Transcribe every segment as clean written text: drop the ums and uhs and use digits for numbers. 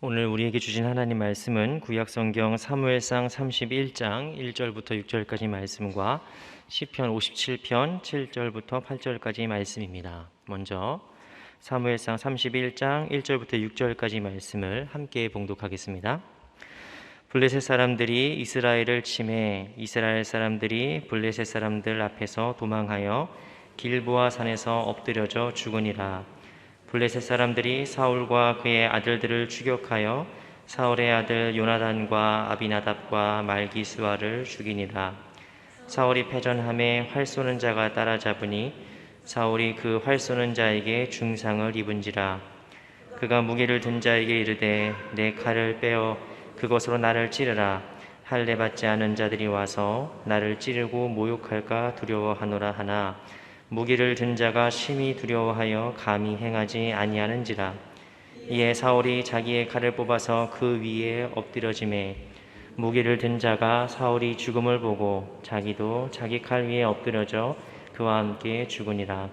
오늘 우리에게 주신 하나님 말씀은 구약성경 사무엘상 31장 1절부터 6절까지 말씀과 시편 57편 7절부터 8절까지 말씀입니다. 먼저 사무엘상 31장 1절부터 6절까지 말씀을 함께 봉독하겠습니다. 블레셋 사람들이 이스라엘을 치매 이스라엘 사람들이 블레셋 사람들 앞에서 도망하여 길보아 산에서 엎드려져 죽으니라. 블레셋 사람들이 사울과 그의 아들들을 추격하여 사울의 아들 요나단과 아비나답과 말기스와를 죽이니라. 사울이 패전함에 활 쏘는 자가 따라잡으니 사울이 그 활 쏘는 자에게 중상을 입은지라. 그가 무기를 든 자에게 이르되 내 칼을 빼어 그것으로 나를 찌르라. 할례 받지 않은 자들이 와서 나를 찌르고 모욕할까 두려워하노라 하나 무기를 든 자가 심히 두려워하여 감히 행하지 아니하는지라. 이에 사울이 자기의 칼을 뽑아서 그 위에 엎드려지매 무기를 든 자가 사울이 죽음을 보고 자기도 자기 칼 위에 엎드려져 그와 함께 죽으니라.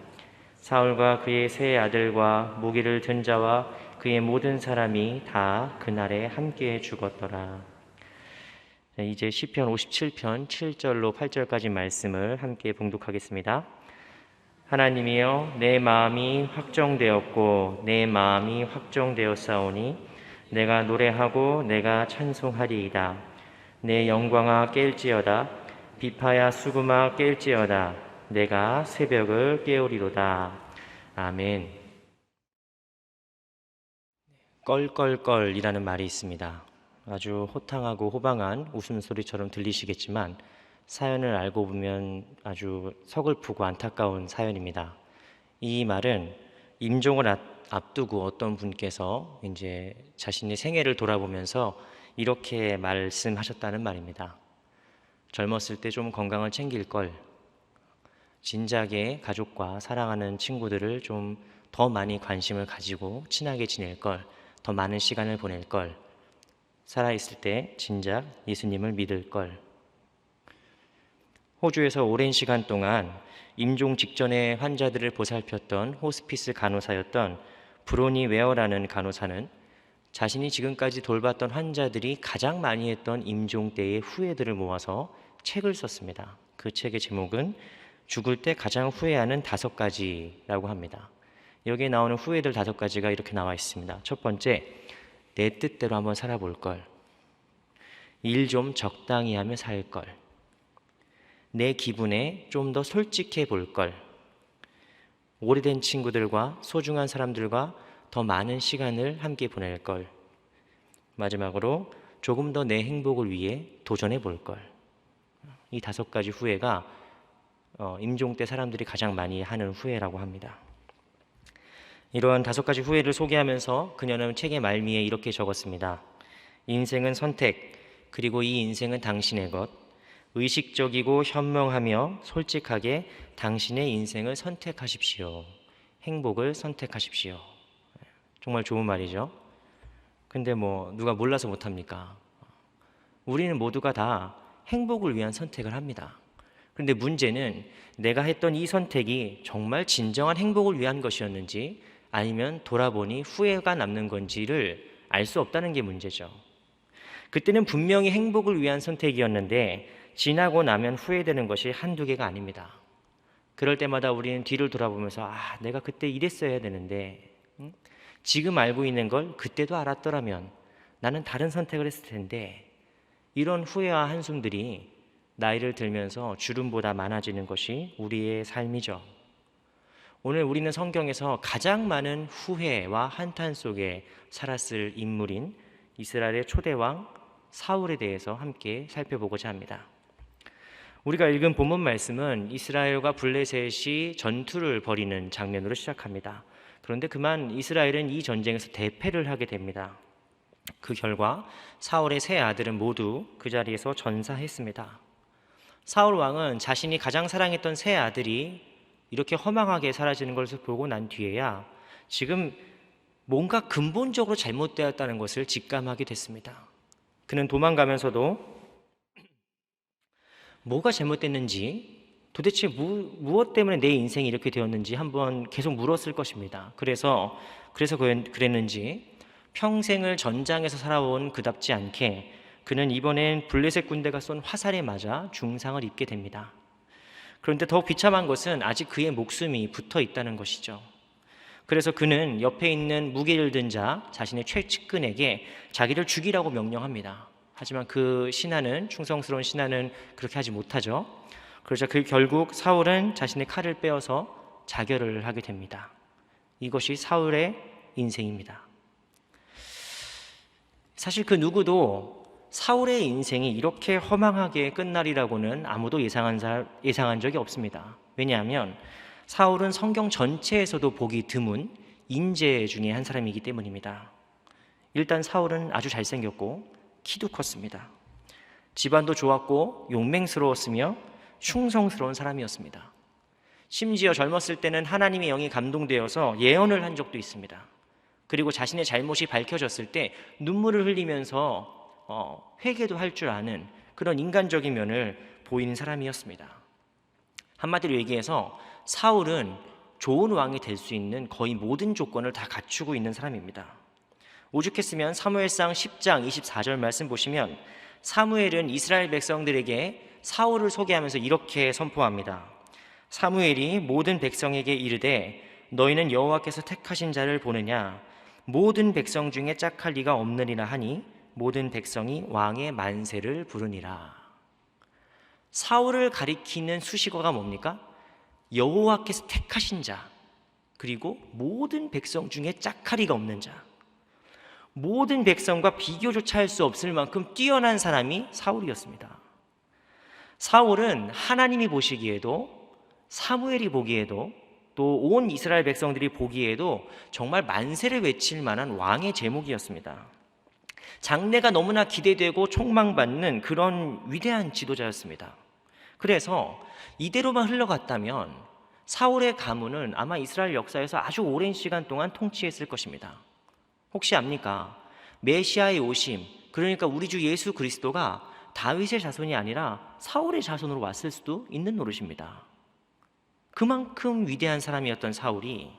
사울과 그의 세 아들과 무기를 든 자와 그의 모든 사람이 다 그날에 함께 죽었더라. 이제 시편 57편 7절로 8절까지 말씀을 함께 봉독하겠습니다. 하나님이여, 내 마음이 확정되었고 내 마음이 확정되었사오니 내가 노래하고 내가 찬송하리이다. 내 영광아 깰지어다. 비파야 수금아 깰지어다. 내가 새벽을 깨우리로다. 아멘. 껄껄껄이라는 말이 있습니다. 아주 호탕하고 호방한 웃음소리처럼 들리시겠지만 사연을 알고 보면 아주 서글프고 안타까운 사연입니다. 이 말은 임종을 앞두고 어떤 분께서 이제 자신의 생애를 돌아보면서 이렇게 말씀하셨다는 말입니다. 젊었을 때 좀 건강을 챙길 걸, 진작에 가족과 사랑하는 친구들을 좀 더 많이 관심을 가지고 친하게 지낼 걸, 더 많은 시간을 보낼 걸, 살아있을 때 진작 예수님을 믿을 걸. 호주에서 오랜 시간 동안 임종 직전에 환자들을 보살폈던 호스피스 간호사였던 브로니 웨어라는 간호사는 자신이 지금까지 돌봤던 환자들이 가장 많이 했던 임종 때의 후회들을 모아서 책을 썼습니다. 그 책의 제목은 죽을 때 가장 후회하는 5가지라고 합니다. 여기에 나오는 후회들 5가지가 이렇게 나와 있습니다. 첫 번째, 내 뜻대로 한번 살아볼 걸. 일 좀 적당히 하며 살 걸. 내 기분에 좀 더 솔직해 볼 걸. 오래된 친구들과 소중한 사람들과 더 많은 시간을 함께 보낼 걸. 마지막으로 조금 더 내 행복을 위해 도전해 볼 걸. 이 5가지 후회가 임종 때 사람들이 가장 많이 하는 후회라고 합니다. 이러한 5가지 후회를 소개하면서 그녀는 책의 말미에 이렇게 적었습니다. 인생은 선택, 그리고 이 인생은 당신의 것. 의식적이고 현명하며 솔직하게 당신의 인생을 선택하십시오. 행복을 선택하십시오. 정말 좋은 말이죠. 근데 누가 몰라서 못합니까? 우리는 모두가 다 행복을 위한 선택을 합니다. 그런데 문제는 내가 했던 이 선택이 정말 진정한 행복을 위한 것이었는지 아니면 돌아보니 후회가 남는 건지를 알 수 없다는 게 문제죠. 그때는 분명히 행복을 위한 선택이었는데 지나고 나면 후회되는 것이 한두 개가 아닙니다. 그럴 때마다 우리는 뒤를 돌아보면서 내가 그때 이랬어야 되는데 지금 알고 있는 걸 그때도 알았더라면 나는 다른 선택을 했을 텐데, 이런 후회와 한숨들이 나이를 들면서 주름보다 많아지는 것이 우리의 삶이죠. 오늘 우리는 성경에서 가장 많은 후회와 한탄 속에 살았을 인물인 이스라엘의 초대왕 사울에 대해서 함께 살펴보고자 합니다. 우리가 읽은 본문 말씀은 이스라엘과 블레셋이 전투를 벌이는 장면으로 시작합니다. 그런데 그만 이스라엘은 이 전쟁에서 대패를 하게 됩니다. 그 결과 사울의 세 아들은 모두 그 자리에서 전사했습니다. 사울 왕은 자신이 가장 사랑했던 세 아들이 이렇게 허망하게 사라지는 것을 보고 난 뒤에야 지금 뭔가 근본적으로 잘못되었다는 것을 직감하게 됐습니다. 그는 도망가면서도 뭐가 잘못됐는지, 도대체 무엇 때문에 내 인생이 이렇게 되었는지 한번 계속 물었을 것입니다. 그래서 그랬는지 평생을 전장에서 살아온 그답지 않게 그는 이번엔 블레셋 군대가 쏜 화살에 맞아 중상을 입게 됩니다. 그런데 더욱 비참한 것은 아직 그의 목숨이 붙어 있다는 것이죠. 그래서 그는 옆에 있는 무기를 든 자, 자신의 최측근에게 자기를 죽이라고 명령합니다. 하지만 그 신하는, 충성스러운 신하는 그렇게 하지 못하죠. 그러자 결국 사울은 자신의 칼을 빼어서 자결을 하게 됩니다. 이것이 사울의 인생입니다. 사실 그 누구도 사울의 인생이 이렇게 허망하게 끝날이라고는 아무도 예상한 적이 없습니다. 왜냐하면 사울은 성경 전체에서도 보기 드문 인재 중에 한 사람이기 때문입니다. 일단 사울은 아주 잘생겼고 키도 컸습니다. 집안도 좋았고 용맹스러웠으며 충성스러운 사람이었습니다. 심지어 젊었을 때는 하나님의 영이 감동되어서 예언을 한 적도 있습니다. 그리고 자신의 잘못이 밝혀졌을 때 눈물을 흘리면서 회개도 할 줄 아는 그런 인간적인 면을 보이는 사람이었습니다. 한마디로 얘기해서 사울은 좋은 왕이 될 수 있는 거의 모든 조건을 다 갖추고 있는 사람입니다. 오죽했으면 사무엘상 10장 24절 말씀 보시면 사무엘은 이스라엘 백성들에게 사울을 소개하면서 이렇게 선포합니다. 사무엘이 모든 백성에게 이르되 너희는 여호와께서 택하신 자를 보느냐 모든 백성 중에 짝할 리가 없느니라 하니 모든 백성이 왕의 만세를 부르니라. 사울을 가리키는 수식어가 뭡니까? 여호와께서 택하신 자, 그리고 모든 백성 중에 짝할 리가 없는 자. 모든 백성과 비교조차 할 수 없을 만큼 뛰어난 사람이 사울이었습니다. 사울은 하나님이 보시기에도, 사무엘이 보기에도, 또 온 이스라엘 백성들이 보기에도 정말 만세를 외칠 만한 왕의 제목이었습니다. 장래가 너무나 기대되고 촉망받는 그런 위대한 지도자였습니다. 그래서 이대로만 흘러갔다면 사울의 가문은 아마 이스라엘 역사에서 아주 오랜 시간 동안 통치했을 것입니다. 혹시 압니까? 메시아의 오심, 그러니까 우리 주 예수 그리스도가 다윗의 자손이 아니라 사울의 자손으로 왔을 수도 있는 노릇입니다. 그만큼 위대한 사람이었던 사울이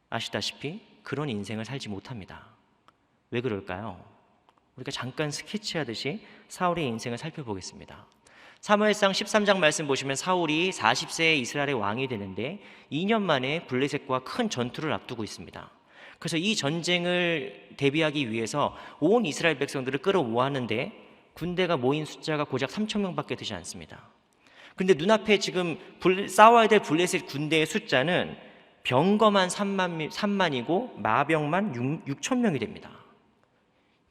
아시다시피 그런 인생을 살지 못합니다. 왜 그럴까요? 우리가 잠깐 스케치하듯이 사울의 인생을 살펴보겠습니다. 사무엘상 13장 말씀 보시면 사울이 40세에 이스라엘의 왕이 되는데 2년 만에 블레셋과 큰 전투를 앞두고 있습니다. 그래서 이 전쟁을 대비하기 위해서 온 이스라엘 백성들을 끌어모았는데 군대가 모인 숫자가 고작 3천 명밖에 되지 않습니다. 근데 눈앞에 지금 싸워야 될 블레셋 군대의 숫자는 병거만 3만이고 마병만 6천 명이 됩니다.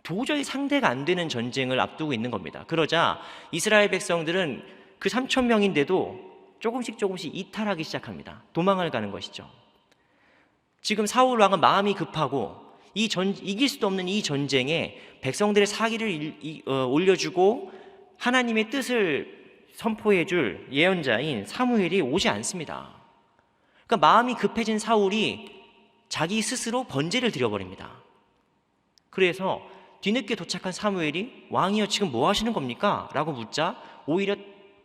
도저히 상대가 안 되는 전쟁을 앞두고 있는 겁니다. 그러자 이스라엘 백성들은 그 3천 명인데도 조금씩 이탈하기 시작합니다. 도망을 가는 것이죠. 지금 사울 왕은 마음이 급하고 이길 수도 없는 이 전쟁에 백성들의 사기를 올려주고 하나님의 뜻을 선포해 줄 예언자인 사무엘이 오지 않습니다. 그러니까 마음이 급해진 사울이 자기 스스로 번제를 드려버립니다. 그래서 뒤늦게 도착한 사무엘이 왕이여 지금 뭐 하시는 겁니까? 라고 묻자 오히려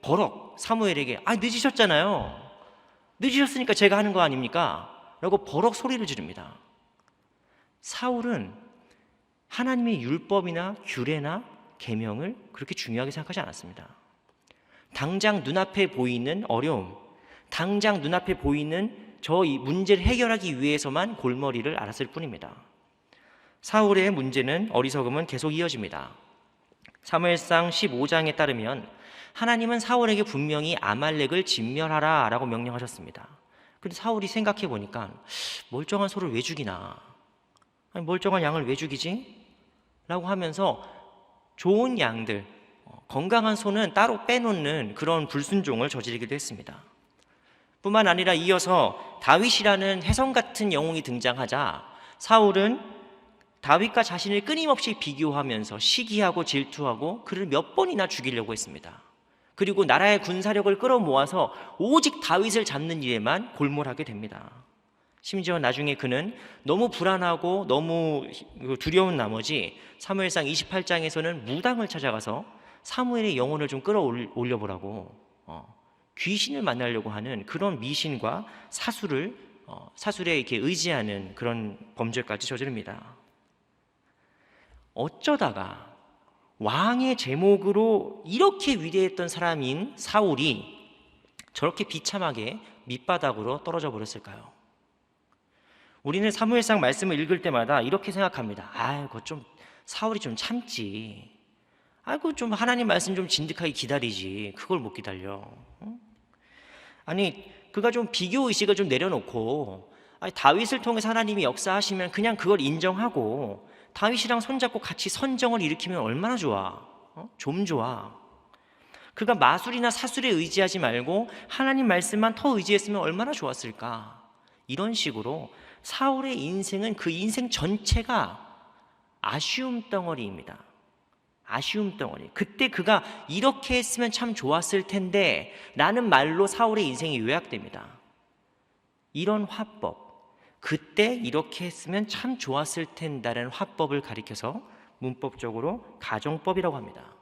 버럭 사무엘에게 늦으셨잖아요. 늦으셨으니까 제가 하는 거 아닙니까? 라고 버럭 소리를 지릅니다. 사울은 하나님의 율법이나 규례나 계명을 그렇게 중요하게 생각하지 않았습니다. 당장 눈앞에 보이는 어려움, 당장 눈앞에 보이는 이 문제를 해결하기 위해서만 골머리를 앓았을 뿐입니다. 사울의 문제는 어리석음은 계속 이어집니다. 사무엘상 15장에 따르면 하나님은 사울에게 분명히 아말렉을 진멸하라 라고 명령하셨습니다. 근데 사울이 생각해 보니까 멀쩡한 소를 왜 죽이나? 멀쩡한 양을 왜 죽이지? 라고 하면서 좋은 양들, 건강한 소는 따로 빼놓는 그런 불순종을 저지르기도 했습니다. 뿐만 아니라 이어서 다윗이라는 혜성 같은 영웅이 등장하자 사울은 다윗과 자신을 끊임없이 비교하면서 시기하고 질투하고 그를 몇 번이나 죽이려고 했습니다. 그리고 나라의 군사력을 끌어모아서 오직 다윗을 잡는 일에만 골몰하게 됩니다. 심지어 나중에 그는 너무 불안하고 너무 두려운 나머지 사무엘상 28장에서는 무당을 찾아가서 사무엘의 영혼을 좀 끌어올려 보라고 귀신을 만나려고 하는 그런 미신과 사술에 이렇게 의지하는 그런 범죄까지 저지릅니다. 어쩌다가 왕의 제목으로 이렇게 위대했던 사람인 사울이 저렇게 비참하게 밑바닥으로 떨어져 버렸을까요? 우리는 사무엘상 말씀을 읽을 때마다 이렇게 생각합니다. 아이고, 좀 사울이 좀 참지. 아이고, 좀 하나님 말씀 좀 진득하게 기다리지. 그걸 못 기다려. 아니, 그가 좀 비교 의식을 좀 내려놓고, 아니, 다윗을 통해서 하나님이 역사하시면 그냥 그걸 인정하고 다윗이랑 손잡고 같이 선정을 일으키면 얼마나 좋아. 좀 좋아. 그가 마술이나 사술에 의지하지 말고 하나님 말씀만 더 의지했으면 얼마나 좋았을까. 이런 식으로 사울의 인생은 그 인생 전체가 아쉬움 덩어리입니다. 아쉬움 덩어리. 그때 그가 이렇게 했으면 참 좋았을 텐데 라는 말로 사울의 인생이 요약됩니다. 이런 화법, 그때 이렇게 했으면 참 좋았을 텐다라는 화법을 가리켜서 문법적으로 가정법이라고 합니다.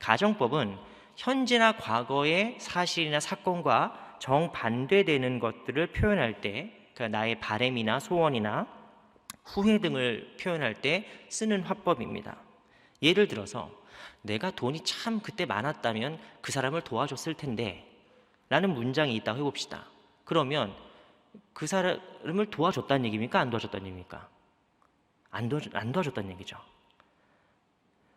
가정법은 현재나 과거의 사실이나 사건과 정반대되는 것들을 표현할 때, 그러니까 나의 바램이나 소원이나 후회 등을 표현할 때 쓰는 화법입니다. 예를 들어서 내가 돈이 참 그때 많았다면 그 사람을 도와줬을 텐데 라는 문장이 있다고 해봅시다. 그러면 그 사람을 도와줬다는 얘기입니까? 안 도와줬다는 얘기입니까? 안 도와줬다는 얘기죠.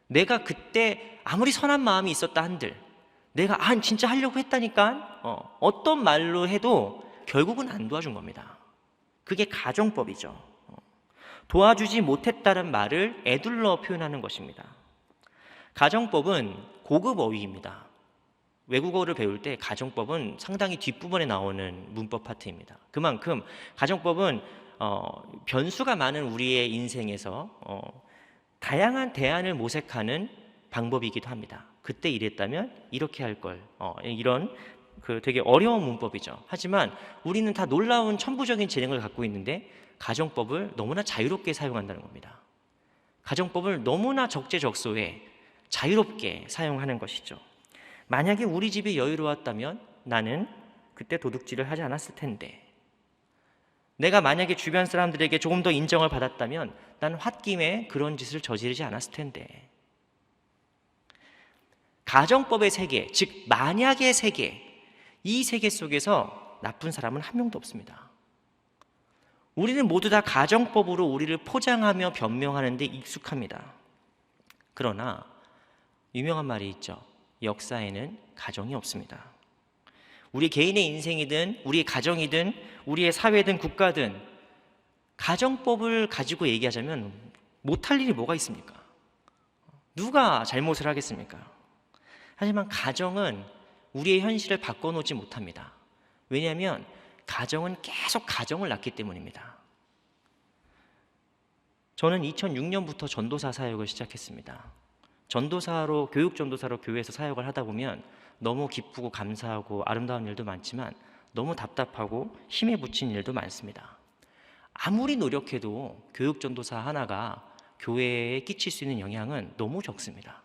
내가 그때 아무리 선한 마음이 있었다 한들 내가 진짜 하려고 했다니까 어떤 말로 해도 결국은 안 도와준 겁니다. 그게 가정법이죠. 도와주지 못했다는 말을 에둘러 표현하는 것입니다. 가정법은 고급 어휘입니다. 외국어를 배울 때 가정법은 상당히 뒷부분에 나오는 문법 파트입니다. 그만큼 가정법은 변수가 많은 우리의 인생에서 다양한 대안을 모색하는 방법이기도 합니다. 그때 이랬다면 이렇게 할 걸, 이런 되게 어려운 문법이죠. 하지만 우리는 다 놀라운 천부적인 재능을 갖고 있는데 가정법을 너무나 자유롭게 사용한다는 겁니다. 가정법을 너무나 적재적소에 자유롭게 사용하는 것이죠. 만약에 우리 집이 여유로웠다면 나는 그때 도둑질을 하지 않았을 텐데, 내가 만약에 주변 사람들에게 조금 더 인정을 받았다면 난 홧김에 그런 짓을 저지르지 않았을 텐데. 가정법의 세계, 즉 만약의 세계, 이 세계 속에서 나쁜 사람은 한 명도 없습니다. 우리는 모두 다 가정법으로 우리를 포장하며 변명하는 데 익숙합니다. 그러나 유명한 말이 있죠. 역사에는 가정이 없습니다. 우리 개인의 인생이든 우리의 가정이든 우리의 사회든 국가든 가정법을 가지고 얘기하자면 못할 일이 뭐가 있습니까? 누가 잘못을 하겠습니까? 하지만 가정은 우리의 현실을 바꿔놓지 못합니다. 왜냐하면 가정은 계속 가정을 낳기 때문입니다. 저는 2006년부터 전도사 사역을 시작했습니다. 전도사로, 교육 전도사로 교회에서 사역을 하다 보면 너무 기쁘고 감사하고 아름다운 일도 많지만 너무 답답하고 힘에 부친 일도 많습니다. 아무리 노력해도 교육 전도사 하나가 교회에 끼칠 수 있는 영향은 너무 적습니다.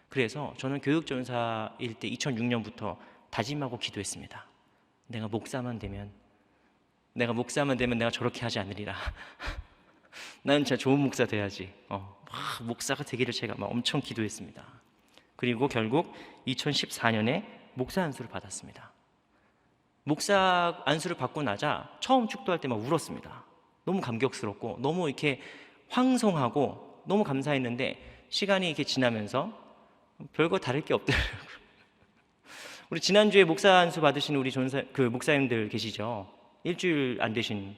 그래서 저는 교육 전도사일 때 2006년부터 다짐하고 기도했습니다. 내가 목사만 되면 내가 저렇게 하지 않으리라. 나는 진짜 좋은 목사 돼야지. 목사가 되기를 제가 막 엄청 기도했습니다. 그리고 결국 2014년에 목사 안수를 받았습니다. 목사 안수를 받고 나자 처음 축도할 때 막 울었습니다. 너무 감격스럽고 너무 이렇게 황송하고 너무 감사했는데 시간이 이렇게 지나면서 별거 다를 게 없더라고요. 우리 지난주에 목사 안수 받으신 우리 목사님들 계시죠? 일주일 안 되신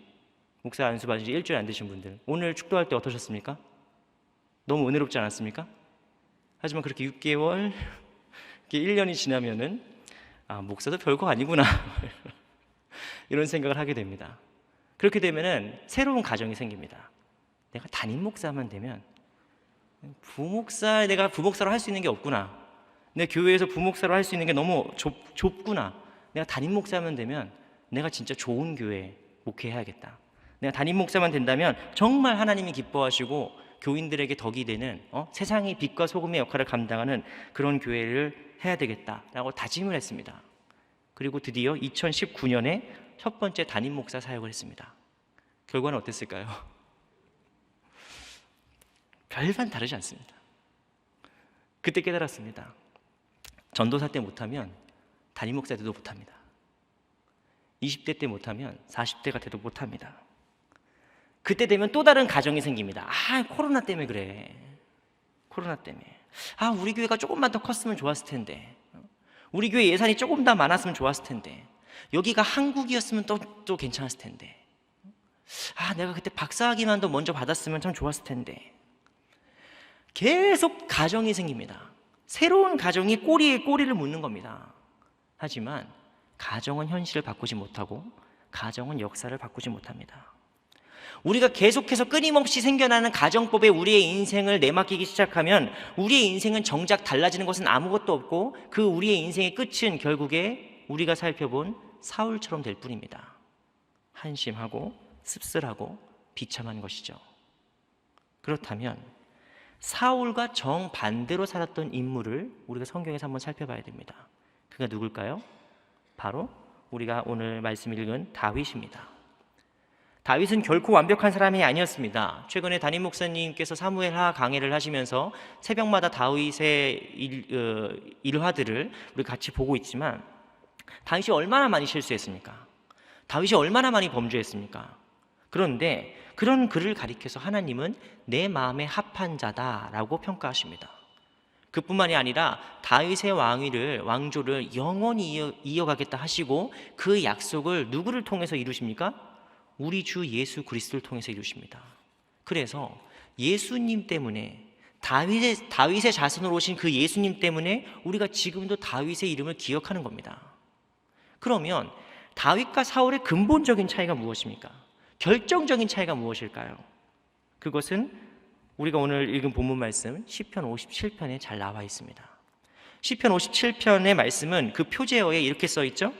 목사 안수 받으신 일주일 안 되신 분들, 오늘 축도할 때 어떠셨습니까? 너무 은혜롭지 않았습니까? 하지만 그렇게 6개월, 이렇게 1년이 지나면은 목사도 별거 아니구나 이런 생각을 하게 됩니다. 그렇게 되면은 새로운 가정이 생깁니다. 내가 담임 목사만 되면 내가 부목사로 할 수 있는 게 없구나. 내 교회에서 부목사로 할 수 있는 게 너무 좁구나. 내가 담임 목사만 되면 내가 진짜 좋은 교회에 목회해야겠다. 내가 담임 목사만 된다면 정말 하나님이 기뻐하시고 교인들에게 덕이 되는 세상의 빛과 소금의 역할을 감당하는 그런 교회를 해야 되겠다라고 다짐을 했습니다. 그리고 드디어 2019년에 첫 번째 담임 목사 사역을 했습니다. 결과는 어땠을까요? 별반 다르지 않습니다. 그때 깨달았습니다. 전도사 때 못하면 담임 목사 때도 못합니다. 20대 때 못하면 40대가 돼도 못합니다. 그때 되면 또 다른 가정이 생깁니다. 코로나 때문에 그래. 코로나 때문에. 우리 교회가 조금만 더 컸으면 좋았을 텐데. 우리 교회 예산이 조금 더 많았으면 좋았을 텐데. 여기가 한국이었으면 또 괜찮았을 텐데. 내가 그때 박사학위만 더 먼저 받았으면 참 좋았을 텐데. 계속 가정이 생깁니다. 새로운 가정이 꼬리에 꼬리를 묻는 겁니다. 하지만 가정은 현실을 바꾸지 못하고 가정은 역사를 바꾸지 못합니다. 우리가 계속해서 끊임없이 생겨나는 가정법에 우리의 인생을 내맡기기 시작하면 우리의 인생은 정작 달라지는 것은 아무것도 없고 그 우리의 인생의 끝은 결국에 우리가 살펴본 사울처럼 될 뿐입니다. 한심하고 씁쓸하고 비참한 것이죠. 그렇다면 사울과 정반대로 살았던 인물을 우리가 성경에서 한번 살펴봐야 됩니다. 그가 누굴까요? 바로 우리가 오늘 말씀 읽은 다윗입니다. 다윗은 결코 완벽한 사람이 아니었습니다. 최근에 담임 목사님께서 사무엘하 강해를 하시면서 새벽마다 다윗의 일화들을 우리 같이 보고 있지만 다윗이 얼마나 많이 실수했습니까? 다윗이 얼마나 많이 범죄했습니까? 그런데 그런 그를 가리켜서 하나님은 내 마음에 합한 자다라고 평가하십니다. 그뿐만이 아니라 다윗의 왕조를 영원히 이어가겠다 하시고 그 약속을 누구를 통해서 이루십니까? 우리 주 예수 그리스도를 통해서 이루십니다. 그래서 예수님 때문에 다윗의 자손으로 오신 그 예수님 때문에 우리가 지금도 다윗의 이름을 기억하는 겁니다. 그러면 다윗과 사울의 근본적인 차이가 무엇입니까? 결정적인 차이가 무엇일까요? 그것은 우리가 오늘 읽은 본문 말씀 시편 57편에 잘 나와 있습니다. 시편 57편의 말씀은 그 표제어에 이렇게 써 있죠.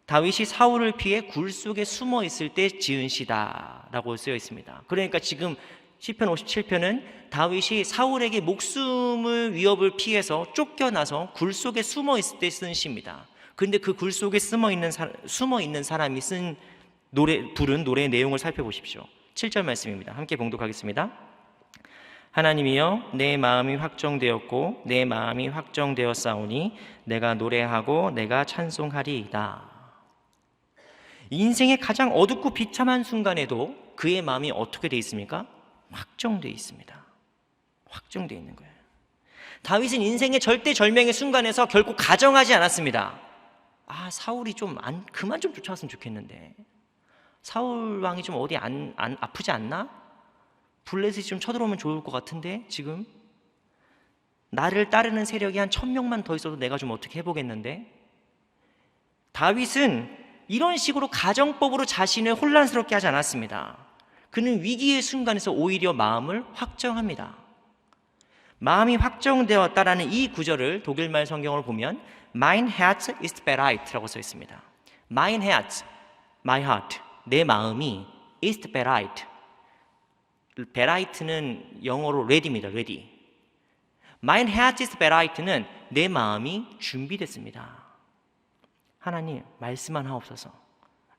다윗이 사울을 피해 굴 속에 숨어 있을 때 지은 시다 라고 쓰여 있습니다. 그러니까 지금 시편 57편은 다윗이 사울에게 목숨을 위협을 피해서 쫓겨나서 굴 속에 숨어 있을 때 쓴 시입니다. 그런데 그 굴 속에 숨어 있는 사람이 부른 노래의 내용을 살펴보십시오. 7절 말씀입니다. 함께 봉독하겠습니다. 하나님이여 내 마음이 확정되었고 내 마음이 확정되었사오니 내가 노래하고 내가 찬송하리이다. 인생의 가장 어둡고 비참한 순간에도 그의 마음이 어떻게 되어 있습니까? 확정되어 있습니다. 확정되어 있는 거예요. 다윗은 인생의 절대절명의 순간에서 결코 가정하지 않았습니다. 사울이 그만 좀 쫓아왔으면 좋겠는데, 사울 왕이 좀 어디 아프지 않나? 블레셋이 좀 쳐들어오면 좋을 것 같은데 지금 나를 따르는 세력이 한 1000명만 더 있어도 내가 좀 어떻게 해보겠는데. 다윗은 이런 식으로 가정법으로 자신을 혼란스럽게 하지 않았습니다. 그는 위기의 순간에서 오히려 마음을 확정합니다. 마음이 확정되었다라는 이 구절을 독일말 성경을 보면 Mein Herz ist bereit라고 써 있습니다. Mein Herz, my heart, 내 마음이 ist bereit. bereit는 영어로 ready입니다. ready. Mein Herz ist bereit는 내 마음이 준비됐습니다. 하나님 말씀만 하옵소서.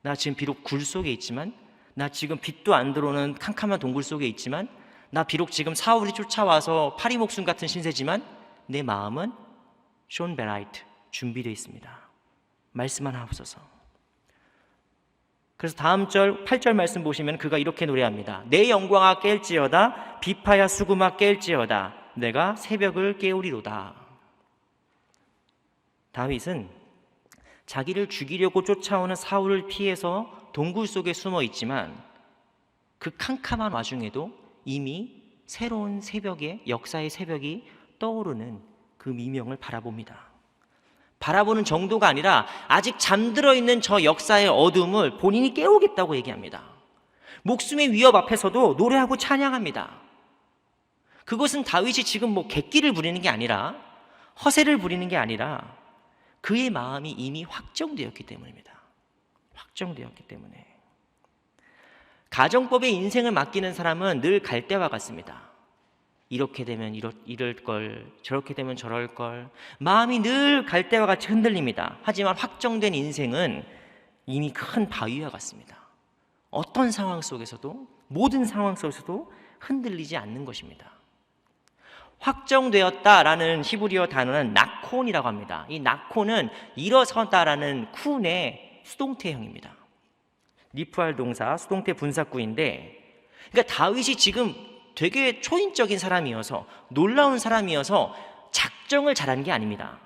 나 지금 비록 굴 속에 있지만, 나 지금 빛도 안 들어오는 캄캄한 동굴 속에 있지만, 나 비록 지금 사울이 쫓아와서 파리 목숨 같은 신세지만 내 마음은 schon bereit, 준비되어 있습니다. 말씀만 하옵소서. 그래서 다음 절 8절 말씀 보시면 그가 이렇게 노래합니다. 내 영광아 깰지어다 비파야 수금아 깰지어다 내가 새벽을 깨우리로다. 다윗은 자기를 죽이려고 쫓아오는 사울을 피해서 동굴 속에 숨어 있지만 그 캄캄한 와중에도 이미 새로운 역사의 새벽이 떠오르는 그 미명을 바라봅니다. 바라보는 정도가 아니라 아직 잠들어 있는 저 역사의 어둠을 본인이 깨우겠다고 얘기합니다. 목숨의 위협 앞에서도 노래하고 찬양합니다. 그것은 다윗이 지금 객기를 부리는 게 아니라, 허세를 부리는 게 아니라 그의 마음이 이미 확정되었기 때문입니다. 확정되었기 때문에. 가정법에 인생을 맡기는 사람은 늘 갈대와 같습니다. 이렇게 되면 이럴 걸, 저렇게 되면 저럴 걸. 마음이 늘 갈대와 같이 흔들립니다. 하지만 확정된 인생은 이미 큰 바위와 같습니다. 어떤 상황 속에서도, 모든 상황 속에서도 흔들리지 않는 것입니다. 확정되었다라는 히브리어 단어는 나콘이라고 합니다. 이 나콘은 일어서다라는 쿤의 수동태형입니다. 니프알 동사 수동태 분사구인데, 그러니까 다윗이 지금 되게 초인적인 사람이어서, 놀라운 사람이어서 작정을 잘한 게 아닙니다.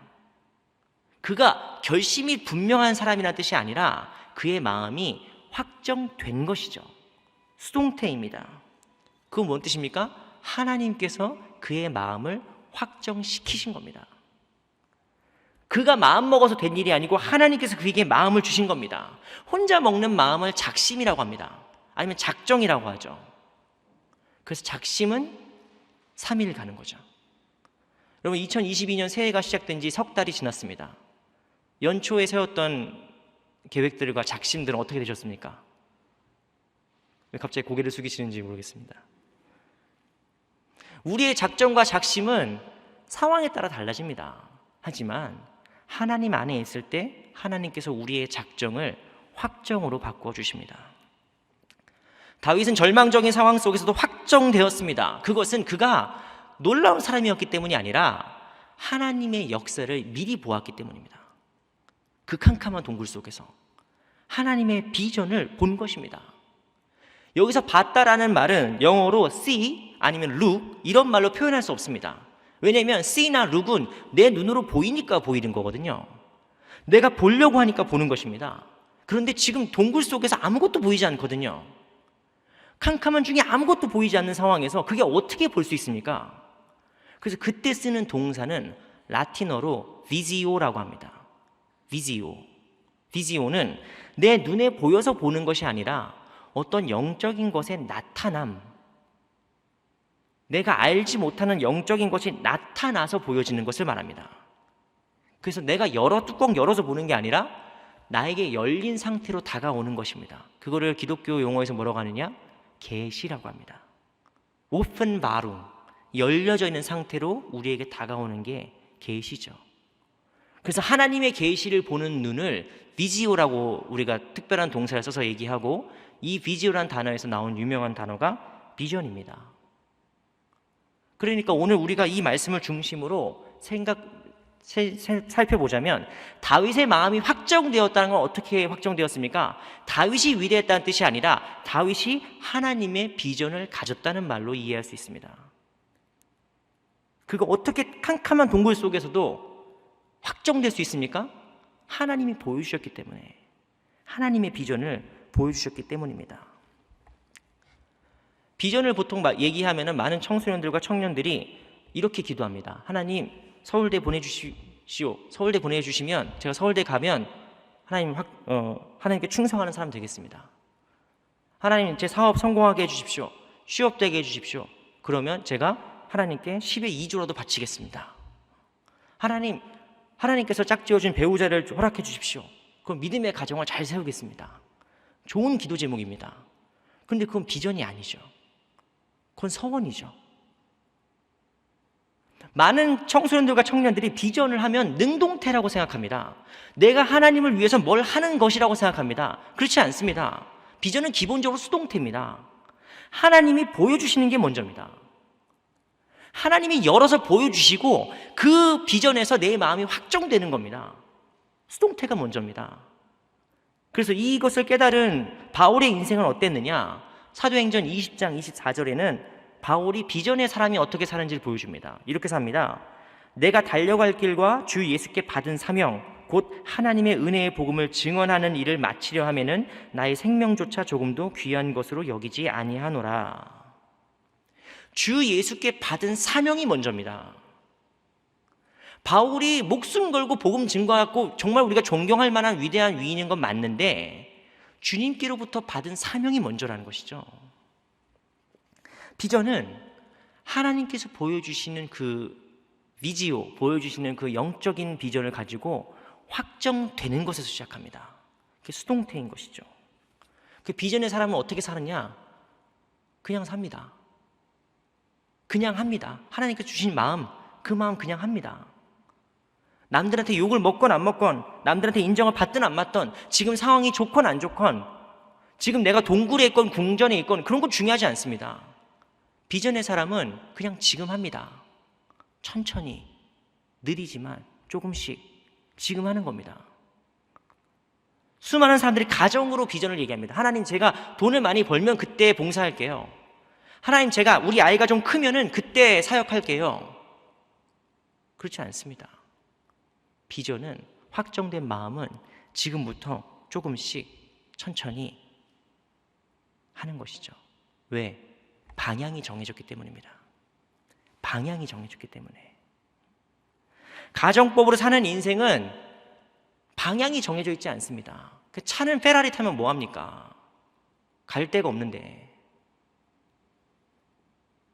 그가 결심이 분명한 사람이라는 뜻이 아니라 그의 마음이 확정된 것이죠. 수동태입니다. 그건 뭔 뜻입니까? 하나님께서 그의 마음을 확정시키신 겁니다. 그가 마음먹어서 된 일이 아니고 하나님께서 그에게 마음을 주신 겁니다. 혼자 먹는 마음을 작심이라고 합니다. 아니면 작정이라고 하죠. 그래서 작심은 3일 가는 거죠. 여러분, 2022년 새해가 시작된 지 석 달이 지났습니다. 연초에 세웠던 계획들과 작심들은 어떻게 되셨습니까? 왜 갑자기 고개를 숙이시는지 모르겠습니다. 우리의 작정과 작심은 상황에 따라 달라집니다. 하지만 하나님 안에 있을 때 하나님께서 우리의 작정을 확정으로 바꾸어 주십니다. 다윗은 절망적인 상황 속에서도 확정되었습니다. 그것은 그가 놀라운 사람이었기 때문이 아니라 하나님의 역사를 미리 보았기 때문입니다. 그 캄캄한 동굴 속에서 하나님의 비전을 본 것입니다. 여기서 봤다라는 말은 영어로 see 아니면 look 이런 말로 표현할 수 없습니다. 왜냐하면 see나 look은 내 눈으로 보이니까 보이는 거거든요. 내가 보려고 하니까 보는 것입니다. 그런데 지금 동굴 속에서 아무것도 보이지 않거든요. 캄캄한 중에 아무것도 보이지 않는 상황에서 그게 어떻게 볼 수 있습니까? 그래서 그때 쓰는 동사는 라틴어로 visio라고 합니다. visio는 내 눈에 보여서 보는 것이 아니라 어떤 영적인 것의 나타남, 내가 알지 못하는 영적인 것이 나타나서 보여지는 것을 말합니다. 그래서 내가 뚜껑 열어서 보는 게 아니라 나에게 열린 상태로 다가오는 것입니다. 그거를 기독교 용어에서 뭐라고 하느냐? 계시라고 합니다. 오픈바룽, 열려져 있는 상태로 우리에게 다가오는 게 계시죠. 그래서 하나님의 계시를 보는 눈을 비지오라고 우리가 특별한 동사를 써서 얘기하고, 이 비지오라는 단어에서 나온 유명한 단어가 비전입니다. 그러니까 오늘 우리가 이 말씀을 중심으로 살펴보자면, 다윗의 마음이 확정되었다는 건 어떻게 확정되었습니까? 다윗이 위대했다는 뜻이 아니라 다윗이 하나님의 비전을 가졌다는 말로 이해할 수 있습니다. 그거 어떻게 캄캄한 동굴 속에서도 확정될 수 있습니까? 하나님이 보여주셨기 때문에, 하나님의 비전을 보여주셨기 때문입니다. 비전을 보통 얘기하면 많은 청소년들과 청년들이 이렇게 기도합니다. 하나님, 서울대 보내주십시오. 서울대 보내주시면 제가 서울대 가면 하나님께 충성하는 사람 되겠습니다. 하나님, 제 사업 성공하게 해주십시오. 취업되게 해주십시오. 그러면 제가 하나님께 10의 2조라도 바치겠습니다. 하나님께서 짝지어준 배우자를 허락해 주십시오. 그럼 믿음의 가정을 잘 세우겠습니다. 좋은 기도 제목입니다. 그런데 그건 비전이 아니죠. 그건 서원이죠. 많은 청소년들과 청년들이 비전을 하면 능동태라고 생각합니다. 내가 하나님을 위해서 뭘 하는 것이라고 생각합니다. 그렇지 않습니다. 비전은 기본적으로 수동태입니다. 하나님이 보여주시는 게 먼저입니다. 하나님이 열어서 보여주시고 그 비전에서 내 마음이 확정되는 겁니다. 수동태가 먼저입니다. 그래서 이것을 깨달은 바울의 인생은 어땠느냐? 사도행전 20장 24절에는 바울이 비전의 사람이 어떻게 사는지를 보여줍니다. 이렇게 삽니다. 내가 달려갈 길과 주 예수께 받은 사명, 곧 하나님의 은혜의 복음을 증언하는 일을 마치려 하면은 나의 생명조차 조금도 귀한 것으로 여기지 아니하노라. 주 예수께 받은 사명이 먼저입니다. 바울이 목숨 걸고 복음 증거하고 정말 우리가 존경할 만한 위대한 위인인 건 맞는데, 주님께로부터 받은 사명이 먼저라는 것이죠. 비전은 하나님께서 보여주시는 그 비지오, 보여주시는 그 영적인 비전을 가지고 확정되는 것에서 시작합니다. 그게 수동태인 것이죠. 그 비전의 사람은 어떻게 사느냐? 그냥 삽니다. 그냥 합니다. 하나님께서 주신 마음, 그 마음 그냥 합니다. 남들한테 욕을 먹건 안 먹건, 남들한테 인정을 받든 안 받든, 지금 상황이 좋건 안 좋건, 지금 내가 동굴에 있건 궁전에 있건 그런 건 중요하지 않습니다. 비전의 사람은 그냥 지금 합니다. 천천히, 느리지만 조금씩 지금 하는 겁니다. 수많은 사람들이 가정으로 비전을 얘기합니다. 하나님, 제가 돈을 많이 벌면 그때 봉사할게요. 하나님, 제가 우리 아이가 좀 크면은 그때 사역할게요. 그렇지 않습니다. 비전은, 확정된 마음은 지금부터 조금씩 천천히 하는 것이죠. 왜? 방향이 정해졌기 때문입니다. 방향이 정해졌기 때문에. 가정법으로 사는 인생은 방향이 정해져 있지 않습니다. 그 차는 페라리 타면 뭐합니까? 갈 데가 없는데.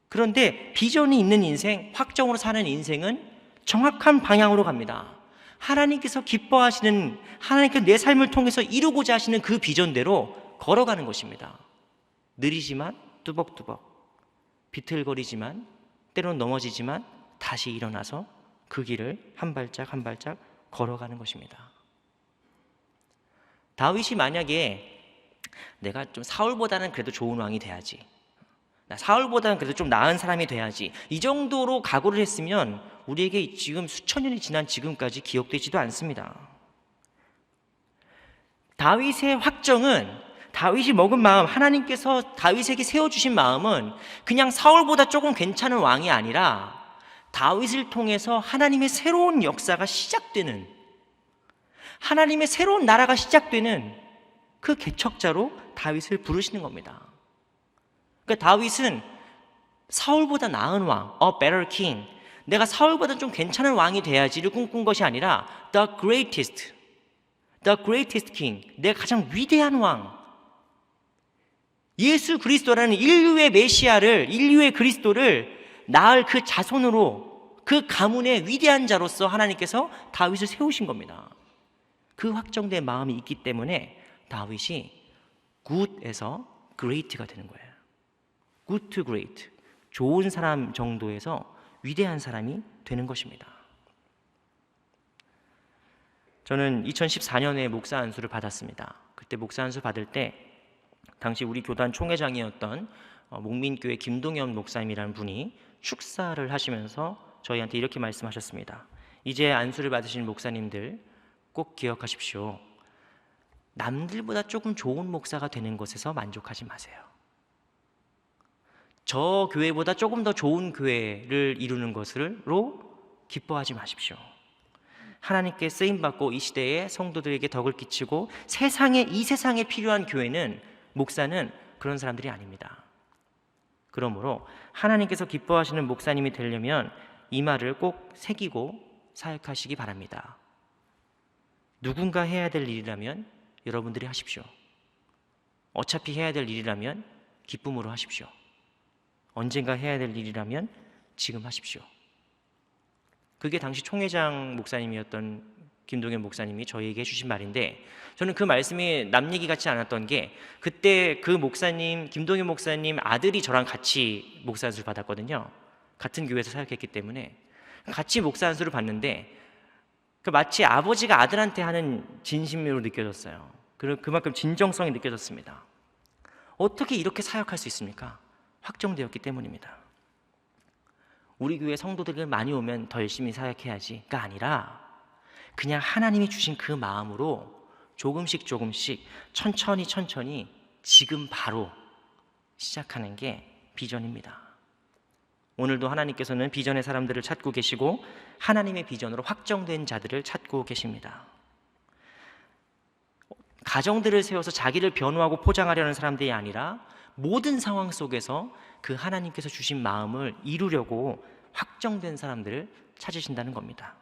그런데 비전이 있는 인생, 확정으로 사는 인생은 정확한 방향으로 갑니다. 하나님께서 기뻐하시는, 하나님께서 내 삶을 통해서 이루고자 하시는 그 비전대로 걸어가는 것입니다. 느리지만 뚜벅뚜벅, 비틀거리지만 때로는 넘어지지만 다시 일어나서 그 길을 한 발짝 한 발짝 걸어가는 것입니다. 다윗이 만약에 내가 좀 사울보다는 그래도 좋은 왕이 돼야지, 나 사울보다는 그래도 좀 나은 사람이 돼야지, 이 정도로 각오를 했으면 우리에게 지금 수천 년이 지난 지금까지 기억되지도 않습니다. 다윗의 확정은, 다윗이 먹은 마음, 하나님께서 다윗에게 세워주신 마음은 그냥 사울보다 조금 괜찮은 왕이 아니라 다윗을 통해서 하나님의 새로운 역사가 시작되는, 하나님의 새로운 나라가 시작되는 그 개척자로 다윗을 부르시는 겁니다. 그러니까 다윗은 사울보다 나은 왕, a better king, 내가 사울보다 좀 괜찮은 왕이 돼야지를 꿈꾼 것이 아니라 the greatest king, 내가 가장 위대한 왕, 예수 그리스도라는 인류의 메시아를, 인류의 그리스도를 낳을 그 자손으로, 그 가문의 위대한 자로서 하나님께서 다윗을 세우신 겁니다. 그 확정된 마음이 있기 때문에 다윗이 good에서 great가 되는 거예요. good to great, 좋은 사람 정도에서 위대한 사람이 되는 것입니다. 저는 2014년에 목사 안수를 받았습니다. 그때 목사 안수 받을 때 당시 우리 교단 총회장이었던 목민교회 김동현 목사님이라는 분이 축사를 하시면서 저희한테 이렇게 말씀하셨습니다. 이제 안수를 받으신 목사님들 꼭 기억하십시오. 남들보다 조금 좋은 목사가 되는 것에서 만족하지 마세요. 저 교회보다 조금 더 좋은 교회를 이루는 것으로 기뻐하지 마십시오. 하나님께 쓰임받고 이 시대에 성도들에게 덕을 끼치고 이 세상에 필요한 교회는, 목사는 그런 사람들이 아닙니다. 그러므로 하나님께서 기뻐하시는 목사님이 되려면 이 말을 꼭 새기고 사역하시기 바랍니다. 누군가 해야 될 일이라면 여러분들이 하십시오. 어차피 해야 될 일이라면 기쁨으로 하십시오. 언젠가 해야 될 일이라면 지금 하십시오. 그게 당시 총회장 목사님이었던 김동현 목사님이 저희에게 해주신 말인데, 저는 그 말씀이 남 얘기 같지 않았던 게, 그때 그 목사님, 김동현 목사님 아들이 저랑 같이 목사 안수를 받았거든요. 같은 교회에서 사역했기 때문에 같이 목사 안수를 받는데 마치 아버지가 아들한테 하는 진심으로 느껴졌어요. 그만큼 진정성이 느껴졌습니다. 어떻게 이렇게 사역할 수 있습니까? 확정되었기 때문입니다. 우리 교회 성도들이 많이 오면 더 열심히 사역해야지가 아니라 그냥 하나님이 주신 그 마음으로 조금씩 천천히 지금 바로 시작하는 게 비전입니다. 오늘도 하나님께서는 비전의 사람들을 찾고 계시고 하나님의 비전으로 확정된 자들을 찾고 계십니다. 가정들을 세워서 자기를 변호하고 포장하려는 사람들이 아니라 모든 상황 속에서 그 하나님께서 주신 마음을 이루려고 확정된 사람들을 찾으신다는 겁니다.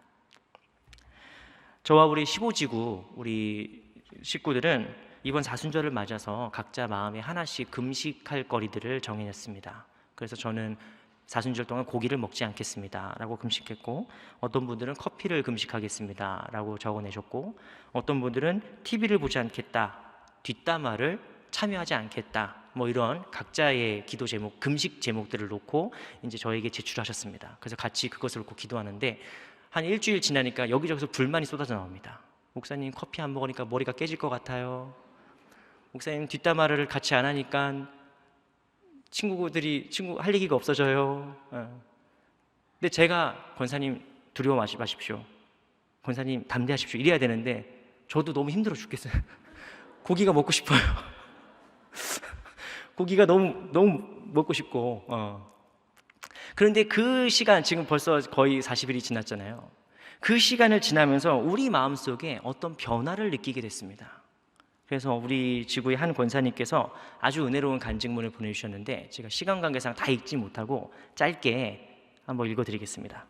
저와 우리 15지구 우리 식구들은 이번 사순절을 맞아서 각자 마음에 하나씩 금식할 거리들을 정해냈습니다. 그래서 저는 사순절 동안 고기를 먹지 않겠습니다 라고 금식했고, 어떤 분들은 커피를 금식하겠습니다 라고 적어내셨고, 어떤 분들은 TV를 보지 않겠다, 뒷담화를 참여하지 않겠다, 뭐 이런 각자의 기도 제목, 금식 제목들을 놓고 이제 저에게 제출하셨습니다. 그래서 같이 그것을 놓고 기도하는데 한 일주일 지나니까 여기저기서 불만이 쏟아져 나옵니다. 목사님, 커피 안 먹으니까 머리가 깨질 것 같아요. 목사님, 뒷담화를 같이 안 하니까 친구 할 얘기가 없어져요. 근데 제가 권사님 두려워 마십시오, 권사님 담대하십시오 이래야 되는데 저도 너무 힘들어 죽겠어요. 고기가 먹고 싶어요. 고기가 너무 먹고 싶고 그런데 그 시간, 지금 벌써 거의 40일이 지났잖아요. 그 시간을 지나면서 우리 마음속에 어떤 변화를 느끼게 됐습니다. 그래서 우리 지구의 한 권사님께서 아주 은혜로운 간증문을 보내주셨는데 제가 시간 관계상 다 읽지 못하고 짧게 한번 읽어드리겠습니다.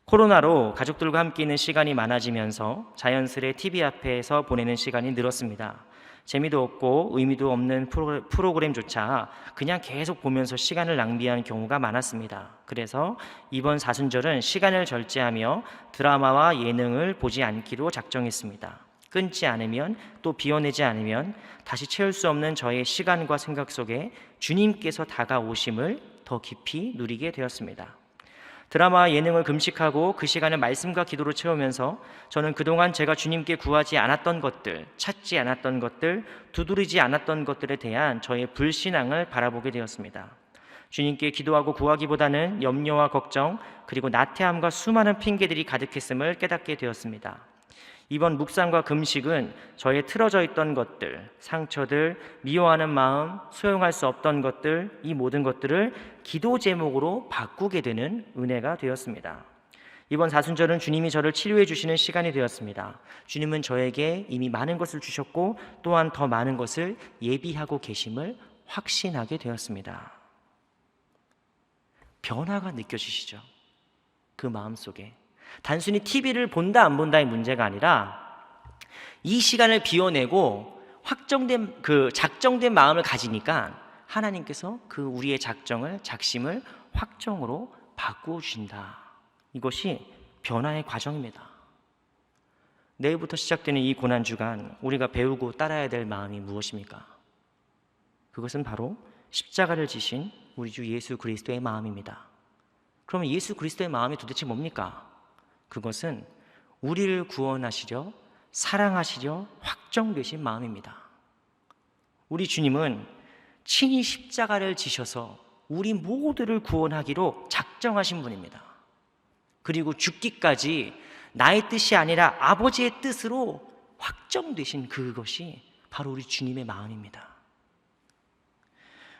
코로나로 가족들과 함께 있는 시간이 많아지면서 자연스레 TV 앞에서 보내는 시간이 늘었습니다. 재미도 없고 의미도 없는 프로그램조차 그냥 계속 보면서 시간을 낭비하는 경우가 많았습니다. 그래서 이번 사순절은 시간을 절제하며 드라마와 예능을 보지 않기로 작정했습니다. 끊지 않으면, 또 비워내지 않으면 다시 채울 수 없는 저의 시간과 생각 속에 주님께서 다가오심을 더 깊이 누리게 되었습니다. 드라마와 예능을 금식하고 그 시간을 말씀과 기도로 채우면서 저는 그동안 제가 주님께 구하지 않았던 것들, 찾지 않았던 것들, 두드리지 않았던 것들에 대한 저의 불신앙을 바라보게 되었습니다. 주님께 기도하고 구하기보다는 염려와 걱정, 그리고 나태함과 수많은 핑계들이 가득했음을 깨닫게 되었습니다. 이번 묵상과 금식은 저의 틀어져 있던 것들, 상처들, 미워하는 마음, 소용할 수 없던 것들, 이 모든 것들을 기도 제목으로 바꾸게 되는 은혜가 되었습니다. 이번 사순절은 주님이 저를 치료해 주시는 시간이 되었습니다. 주님은 저에게 이미 많은 것을 주셨고 또한 더 많은 것을 예비하고 계심을 확신하게 되었습니다. 변화가 느껴지시죠? 그 마음속에. 단순히 TV를 본다 안 본다의 문제가 아니라 이 시간을 비워내고 확정된 작정된 마음을 가지니까 하나님께서 그 우리의 작심을 확정으로 바꾸어 주신다. 이것이 변화의 과정입니다. 내일부터 시작되는 이 고난주간 우리가 배우고 따라야 될 마음이 무엇입니까? 그것은 바로 십자가를 지신 우리 주 예수 그리스도의 마음입니다. 그러면 예수 그리스도의 마음이 도대체 뭡니까? 그것은 우리를 구원하시려 사랑하시려 확정되신 마음입니다. 우리 주님은 친히 십자가를 지셔서 우리 모두를 구원하기로 작정하신 분입니다. 그리고 죽기까지 나의 뜻이 아니라 아버지의 뜻으로 확정되신 그것이 바로 우리 주님의 마음입니다.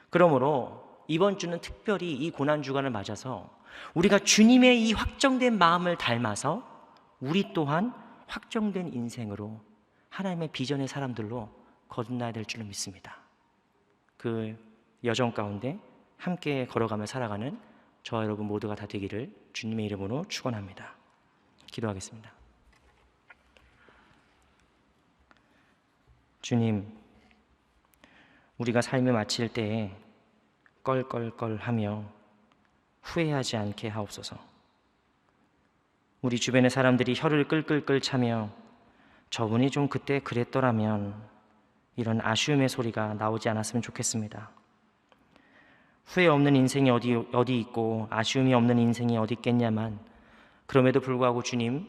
그러므로 이번 주는 특별히 이 고난주간을 맞아서 우리가 주님의 이 확정된 마음을 닮아서 우리 또한 확정된 인생으로 하나님의 비전의 사람들로 거듭나야 될 줄로 믿습니다. 그 여정 가운데 함께 걸어가며 살아가는 저와 여러분 모두가 다 되기를 주님의 이름으로 축원합니다. 기도하겠습니다. 주님, 우리가 삶을 마칠 때에 껄껄껄하며 후회하지 않게 하옵소서. 우리 주변의 사람들이 혀를 끌끌끌 차며 저분이 좀 그때 그랬더라면 이런 아쉬움의 소리가 나오지 않았으면 좋겠습니다. 후회 없는 인생이 어디 있고 아쉬움이 없는 인생이 어디 있겠냐만, 그럼에도 불구하고 주님,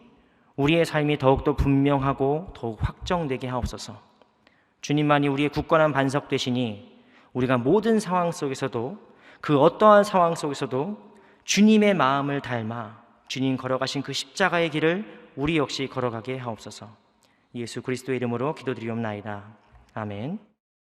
우리의 삶이 더욱더 분명하고 더욱 확정되게 하옵소서. 주님만이 우리의 굳건한 반석 되시니 우리가 모든 상황 속에서도, 그 어떠한 상황 속에서도 주님의 마음을 닮아 주님 걸어가신 그 십자가의 길을 우리 역시 걸어가게 하옵소서. 예수 그리스도의 이름으로 기도드리옵나이다. 아멘.